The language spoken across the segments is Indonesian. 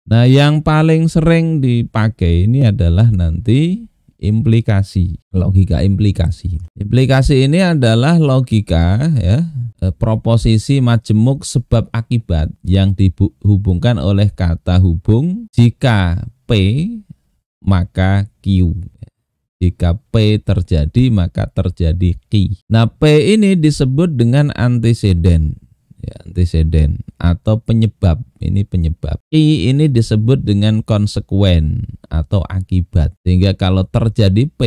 Nah, yang paling sering dipakai ini adalah nanti implikasi, logika implikasi. Implikasi ini adalah logika ya, proposisi majemuk sebab akibat yang dihubungkan oleh kata hubung. Jika P maka Q. Jika P terjadi maka terjadi Q. Nah, P ini disebut dengan anteseden. Ya, anteseden atau penyebab. Ini penyebab. Q ini disebut dengan konsekuen atau akibat. Sehingga kalau terjadi P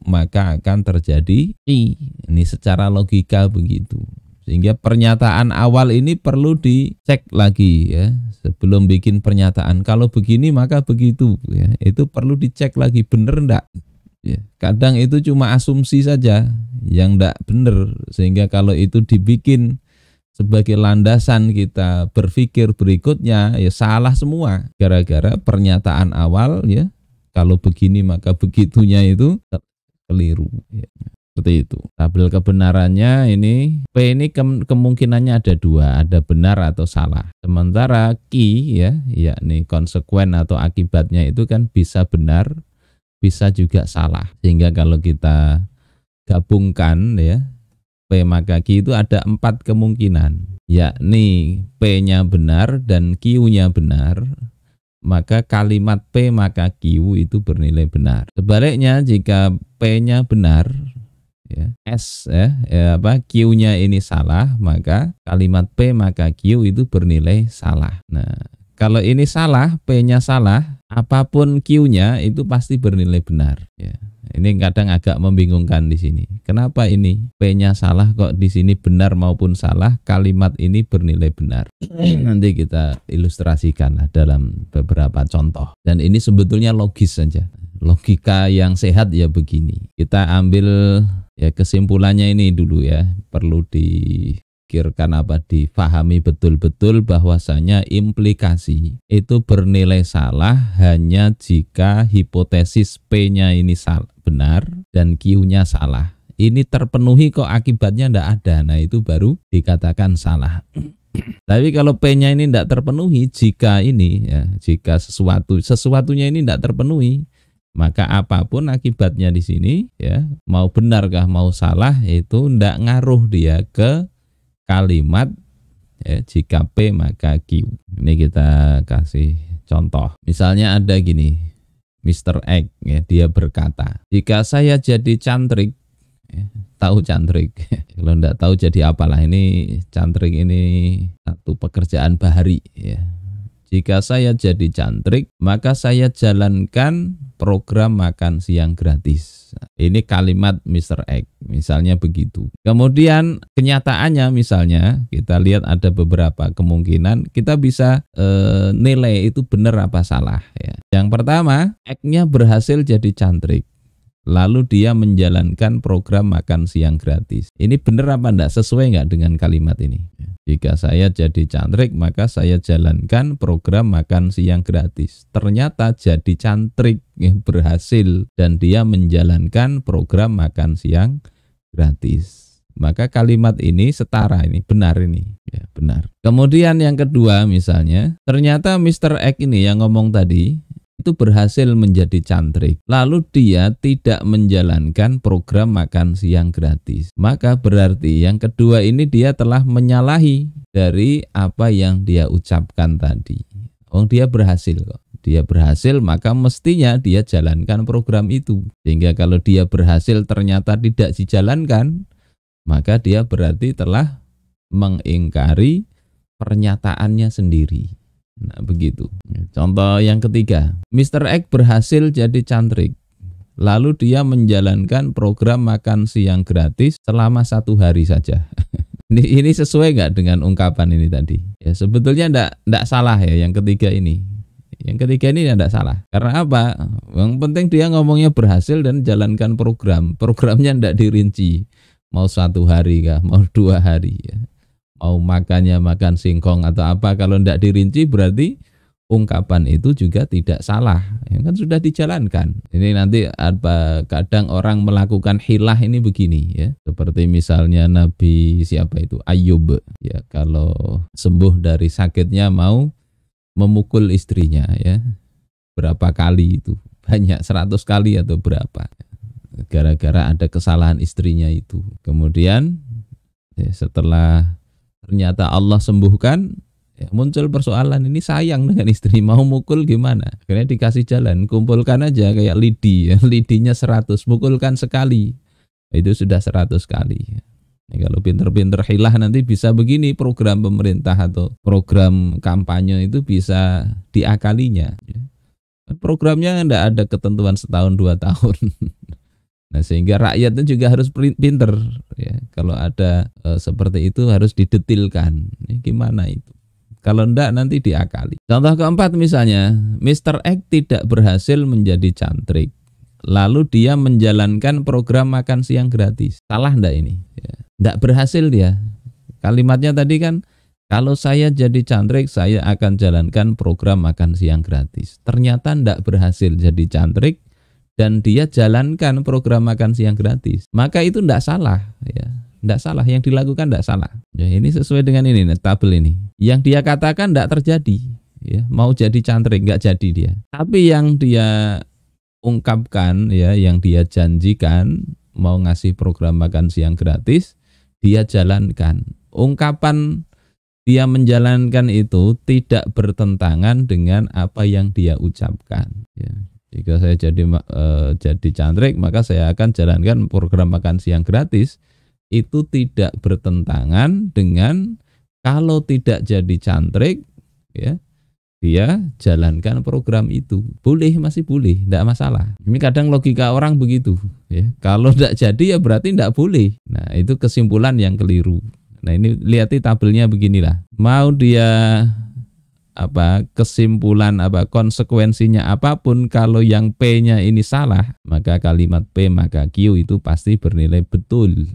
maka akan terjadi Q. Ini secara logika begitu. Sehingga pernyataan awal ini perlu dicek lagi ya. Sebelum bikin pernyataan, kalau begini maka begitu ya. Itu perlu dicek lagi, benar enggak? Ya, kadang itu cuma asumsi saja yang enggak benar, sehingga kalau itu dibikin sebagai landasan kita berpikir berikutnya ya salah semua gara-gara pernyataan awal ya. Kalau begini maka begitunya itu keliru ya. Seperti itu. Tabel kebenarannya ini P ini kemungkinannya ada dua, ada benar atau salah. Sementara Q ya, yakni konsekuen atau akibatnya itu kan bisa benar, bisa juga salah. Sehingga kalau kita gabungkan ya, P maka Q itu ada 4 kemungkinan, yakni P-nya benar dan Q-nya benar, maka kalimat P maka Q itu bernilai benar. Sebaliknya jika P-nya benar ya, S Q-nya ini salah, maka kalimat P maka Q itu bernilai salah. Nah, kalau ini salah, P-nya salah, apapun Q-nya itu pasti bernilai benar ya. Ini kadang agak membingungkan di sini. Kenapa ini P-nya salah kok di sini benar maupun salah, kalimat ini bernilai benar. Nanti kita ilustrasikan lah dalam beberapa contoh. Dan ini sebetulnya logis saja. Logika yang sehat ya begini. Kita ambil ya kesimpulannya ini dulu ya. Perlu dipikirkan difahami betul-betul bahwasanya implikasi itu bernilai salah hanya jika hipotesis P-nya ini benar dan Q-nya salah. Ini terpenuhi kok akibatnya tidak ada. Nah, itu baru dikatakan salah. Tapi kalau P-nya ini tidak terpenuhi, jika sesuatunya ini tidak terpenuhi, maka apapun akibatnya di sini ya, mau benarkah mau salah itu tidak ngaruh dia ke kalimat ya, jika P maka Q. Ini kita kasih contoh. Misalnya ada gini, Mr. X ya, dia berkata, jika saya jadi cantrik, ya, tahu cantrik, kalau enggak tahu jadi apalah, ini cantrik ini satu pekerjaan bahari ya. Jika saya jadi cantrik, maka saya jalankan program makan siang gratis. Ini kalimat Mr. X, misalnya begitu. Kemudian kenyataannya misalnya kita lihat ada beberapa kemungkinan, kita bisa nilai itu benar apa salah ya. Yang pertama, X-nya berhasil jadi cantrik, lalu dia menjalankan program makan siang gratis. Ini benar apa enggak? Sesuai enggak dengan kalimat ini? Jika saya jadi cantrik, maka saya jalankan program makan siang gratis. Ternyata jadi cantrik berhasil dan dia menjalankan program makan siang gratis. Maka kalimat ini setara, ini benar ini. Ya, benar. Kemudian yang kedua misalnya, ternyata Mr. X ini yang ngomong tadi, itu berhasil menjadi cantrik, lalu dia tidak menjalankan program makan siang gratis. Maka berarti yang kedua ini dia telah menyalahi dari apa yang dia ucapkan tadi. Dia berhasil kok. Dia berhasil, maka mestinya dia jalankan program itu. Sehingga kalau dia berhasil ternyata tidak dijalankan, maka dia berarti telah mengingkari pernyataannya sendiri. Nah, begitu. Contoh yang ketiga, Mr. X berhasil jadi cantrik, lalu dia menjalankan program makan siang gratis selama 1 hari saja. Ini sesuai nggak dengan ungkapan ini tadi? Ya, sebetulnya enggak salah ya yang ketiga ini. Yang ketiga ini enggak salah. Karena apa? Yang penting dia ngomongnya berhasil dan jalankan program. Programnya enggak dirinci. Mau 1 hari kah? Mau 2 hari ya. Mau makannya makan singkong atau apa, kalau tidak dirinci berarti ungkapan itu juga tidak salah, ya kan sudah dijalankan. Ini nanti kadang orang melakukan hilah ini begini ya, seperti misalnya Nabi siapa itu Ayub ya, kalau sembuh dari sakitnya mau memukul istrinya ya. Berapa kali itu? Banyak, 100 kali atau berapa? Gara-gara ada kesalahan istrinya itu. Kemudian ya, setelah ternyata Allah sembuhkan, ya, muncul persoalan, ini sayang dengan istri, mau mukul gimana? Akhirnya dikasih jalan, kumpulkan aja kayak lidi ya. Lidinya 100, mukulkan sekali. Itu sudah 100 kali. Nah, kalau pinter-pinter hilah nanti bisa begini, program pemerintah atau program kampanye itu bisa diakalinya. Programnya tidak ada ketentuan setahun 2 tahun. Nah, sehingga rakyatnya juga harus pinter ya. Kalau ada seperti itu harus didetilkan. Ini gimana itu? Kalau enggak nanti diakali. Contoh keempat misalnya, Mr. X tidak berhasil menjadi cantrik. Lalu dia menjalankan program makan siang gratis. Salah enggak ini? Ya. Enggak berhasil dia. Kalimatnya tadi kan, kalau saya jadi cantrik, saya akan jalankan program makan siang gratis. Ternyata enggak berhasil jadi cantrik dan dia jalankan program makan siang gratis. Maka itu enggak salah. Ya. Enggak salah, yang dilakukan enggak salah. Ya, ini sesuai dengan ini, tabel ini. Yang dia katakan enggak terjadi. Ya, mau jadi cantrik, enggak jadi dia. Tapi yang dia ungkapkan ya, yang dia janjikan mau ngasih program makan siang gratis, dia jalankan. Ungkapan dia menjalankan itu tidak bertentangan dengan apa yang dia ucapkan ya. Jika saya jadi cantrik, maka saya akan jalankan program makan siang gratis. Itu tidak bertentangan dengan kalau tidak jadi cantrik ya, dia jalankan program itu. Boleh, masih boleh, tidak masalah. Ini kadang logika orang begitu ya. Kalau tidak jadi ya berarti tidak boleh. Nah, itu kesimpulan yang keliru. Nah, ini lihati tabelnya beginilah. Mau dia kesimpulan konsekuensinya apapun, kalau yang P-nya ini salah, maka kalimat P maka Q itu pasti bernilai betul.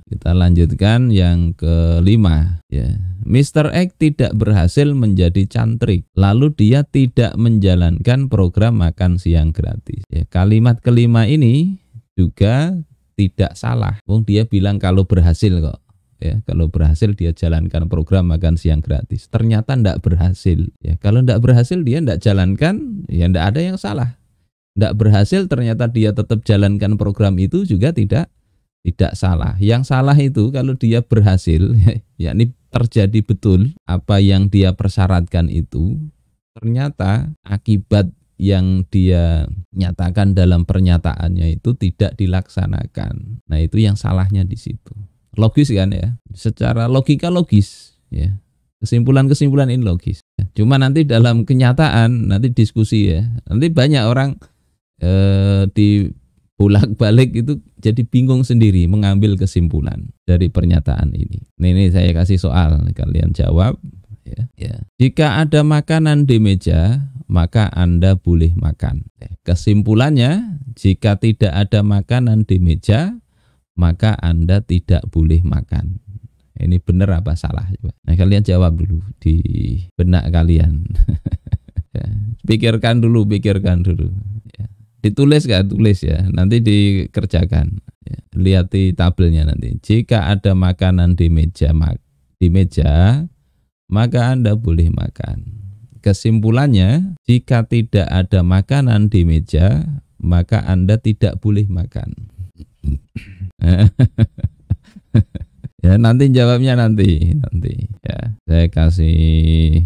Kita lanjutkan yang kelima ya. Mr. X tidak berhasil menjadi cantrik, lalu dia tidak menjalankan program makan siang gratis. Ya, kalimat kelima ini juga tidak salah. Dia bilang kalau berhasil kok. Ya, kalau berhasil dia jalankan program makan siang gratis. Ternyata tidak berhasil. Ya, kalau tidak berhasil dia tidak jalankan, ya tidak ada yang salah. Tidak berhasil ternyata dia tetap jalankan program itu juga tidak salah. Yang salah itu kalau dia berhasil, yakni terjadi betul apa yang dia persyaratkan itu, ternyata akibat yang dia nyatakan dalam pernyataannya itu tidak dilaksanakan. Nah, itu yang salahnya di situ. Logis kan ya? Secara logika logis ya. Kesimpulan-kesimpulan ini logis. Cuma nanti dalam kenyataan nanti diskusi ya. Nanti banyak orang di bolak-balik itu jadi bingung sendiri mengambil kesimpulan dari pernyataan ini. Ini saya kasih soal, kalian jawab ya. Jika ada makanan di meja, maka Anda boleh makan. Kesimpulannya, jika tidak ada makanan di meja, maka Anda tidak boleh makan. Ini benar apa salah? Nah, kalian jawab dulu di benak kalian. Ya, pikirkan dulu. Ya. Ditulis gak? Tulis ya. Nanti dikerjakan. Ya. Lihat di tabelnya nanti. Jika ada makanan di meja, maka Anda boleh makan. Kesimpulannya, jika tidak ada makanan di meja, maka Anda tidak boleh makan. Ya, nanti jawabnya nanti ya. Saya kasih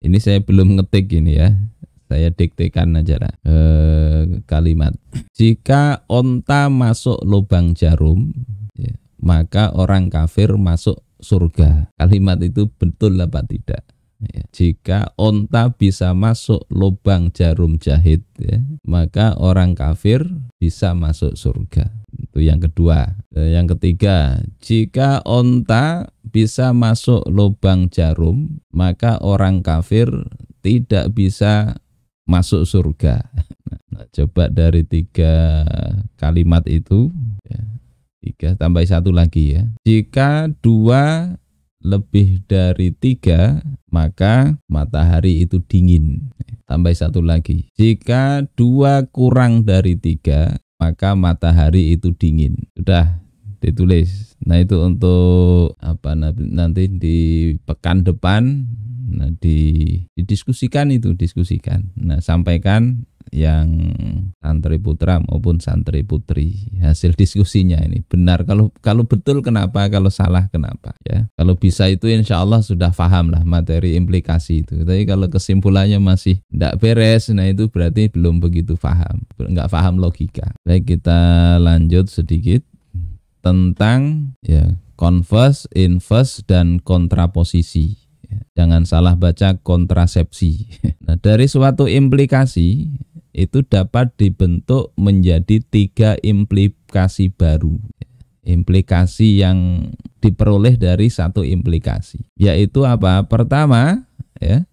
ini, saya belum ngetik ini ya. Saya diktekan aja lah. Kalimat. Jika onta masuk lubang jarum, ya, maka orang kafir masuk surga. Kalimat itu betul apa tidak? Ya, jika onta bisa masuk lubang jarum jahit ya, maka orang kafir bisa masuk surga. Itu yang kedua. Yang ketiga, jika onta bisa masuk lubang jarum, maka orang kafir tidak bisa masuk surga. Nah, coba dari 3 kalimat itu ya, 3 tambah 1 lagi ya. Jika 2 lebih dari 3, maka matahari itu dingin. Tambah 1 lagi. Jika 2 kurang dari 3, maka matahari itu dingin. Sudah ditulis. Nah, itu untuk nanti di pekan depan Nah, didiskusikan itu, diskusikan. Nah, sampaikan yang santri putra maupun santri putri hasil diskusinya ini benar, kalau betul kenapa, kalau salah kenapa, ya. Kalau bisa itu insya Allah sudah paham lah materi implikasi itu. Tapi kalau kesimpulannya masih tidak beres, nah itu berarti belum begitu paham, nggak paham logika. Baik, kita lanjut sedikit tentang ya converse, inverse, dan kontraposisi. Jangan salah baca kontrasepsi. Nah, dari suatu implikasi itu dapat dibentuk menjadi 3 implikasi baru. Implikasi yang diperoleh dari satu implikasi. Yaitu apa? Pertama, ya,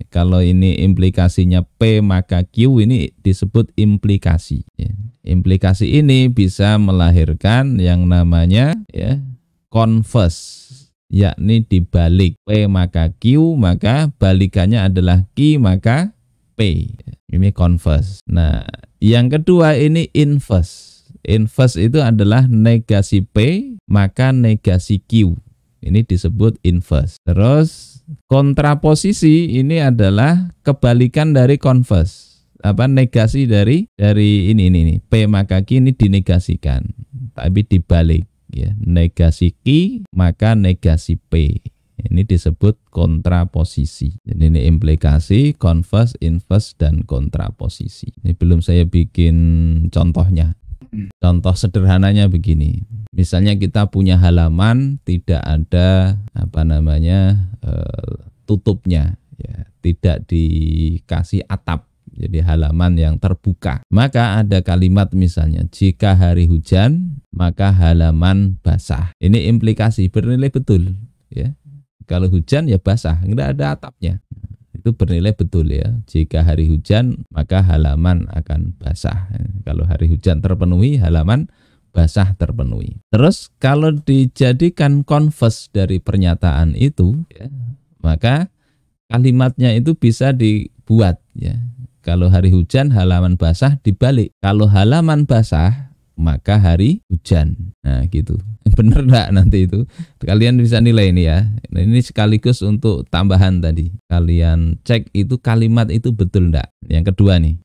kalau ini implikasinya P maka Q, ini disebut implikasi. Ya. Implikasi ini bisa melahirkan yang namanya ya converse, yakni dibalik. P maka Q, maka balikannya adalah Q maka P. Ini converse. Nah, yang kedua ini inverse. Inverse itu adalah negasi P maka negasi Q. Ini disebut inverse. Terus kontraposisi ini adalah kebalikan dari converse. Apa negasi dari ini P maka Q ini dinegasikan, tapi dibalik ya. Negasi Q maka negasi P. Ini disebut kontraposisi. Jadi ini implikasi, converse, inverse, dan kontraposisi. Ini belum saya bikin contohnya. Contoh sederhananya begini. Misalnya kita punya halaman tidak ada tutupnya, ya, tidak dikasih atap. Jadi halaman yang terbuka. Maka ada kalimat misalnya, jika hari hujan maka halaman basah. Ini implikasi bernilai betul, ya. Kalau hujan ya basah, nggak ada atapnya. Itu bernilai betul ya. Jika hari hujan maka halaman akan basah. Kalau hari hujan terpenuhi, halaman basah terpenuhi. Terus kalau dijadikan converse dari pernyataan itu, ya, maka kalimatnya itu bisa dibuat ya. Kalau hari hujan halaman basah dibalik. Kalau halaman basah maka hari hujan. Nah gitu. Bener enggak nanti itu? Kalian bisa nilai ini ya. Nah, ini sekaligus untuk tambahan tadi. Kalian cek itu kalimat itu betul enggak. Yang kedua nih.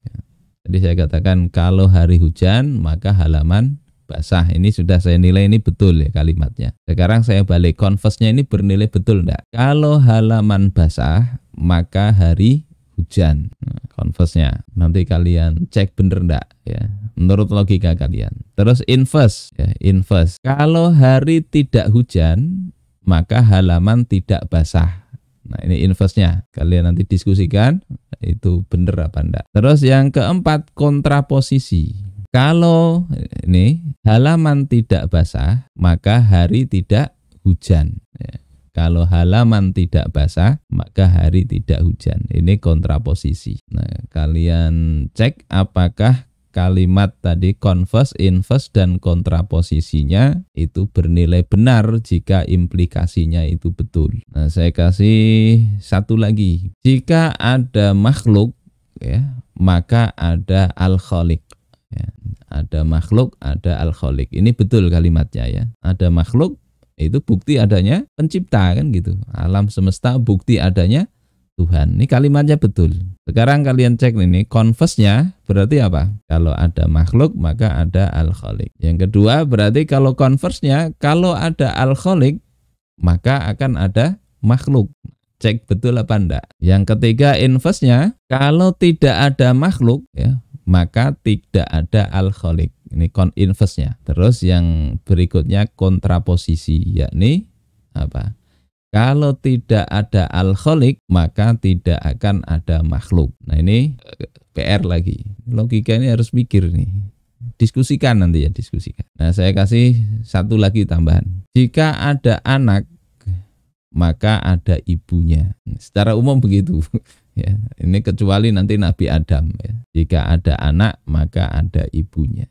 Jadi saya katakan kalau hari hujan maka halaman basah. Ini sudah saya nilai ini betul ya kalimatnya. Sekarang saya balik, converse-nya ini bernilai betul enggak? Kalau halaman basah maka hari hujan. Nah, converse-nya nanti kalian cek bener enggak ya, menurut logika kalian. Terus inverse ya, inverse. Kalau hari tidak hujan maka halaman tidak basah. Nah, ini inverse-nya. Kalian nanti diskusikan itu bener apa enggak. Terus yang keempat, kontraposisi. Kalau ini halaman tidak basah maka hari tidak hujan ya. Kalau halaman tidak basah, maka hari tidak hujan. Ini kontraposisi. Nah, kalian cek apakah kalimat tadi converse, inverse, dan kontraposisinya itu bernilai benar jika implikasinya itu betul. Nah, saya kasih satu lagi. Jika ada makhluk, ya, maka ada al-khaliq. Ya, ada makhluk, ada al-khaliq. Ini betul kalimatnya ya. Ada makhluk, itu bukti adanya pencipta kan gitu. Alam semesta bukti adanya Tuhan. Ini kalimatnya betul. Sekarang kalian cek ini converse-nya berarti apa? Kalau ada makhluk maka ada al-khaliq. Yang kedua berarti kalau converse-nya kalau ada al-khaliq maka akan ada makhluk. Cek betul apa enggak? Yang ketiga inverse-nya kalau tidak ada makhluk ya maka tidak ada al-khaliq. Ini inverse-nya. Terus yang berikutnya kontraposisi, yakni apa? Kalau tidak ada al-khaliq maka tidak akan ada makhluk. Nah, ini PR lagi. Logika ini harus mikir nih. Diskusikan nanti ya, diskusikan. Nah, saya kasih satu lagi tambahan. Jika ada anak maka ada ibunya. Secara umum begitu. Ya, ini kecuali nanti Nabi Adam ya. Jika ada anak maka ada ibunya.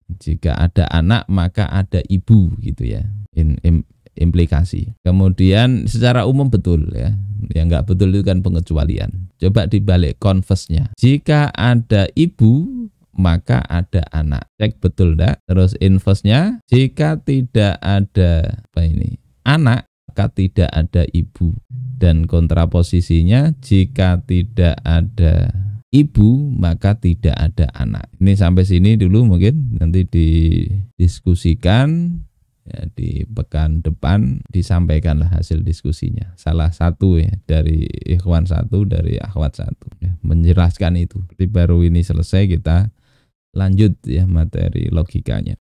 Jika ada anak maka ada ibu gitu ya. Implikasi. Kemudian secara umum betul ya. Yang enggak betul itu kan pengecualian. Coba dibalik converse-nya. Jika ada ibu maka ada anak. Cek betul enggak? Terus inverse-nya jika tidak ada anak maka tidak ada ibu. Dan kontraposisinya, jika tidak ada ibu maka tidak ada anak. Ini sampai sini dulu, mungkin nanti didiskusikan ya, di pekan depan disampaikanlah hasil diskusinya. Salah satu ya dari ikhwan satu, dari akhwat satu ya, menjelaskan itu. Jadi baru ini selesai kita lanjut ya materi logikanya.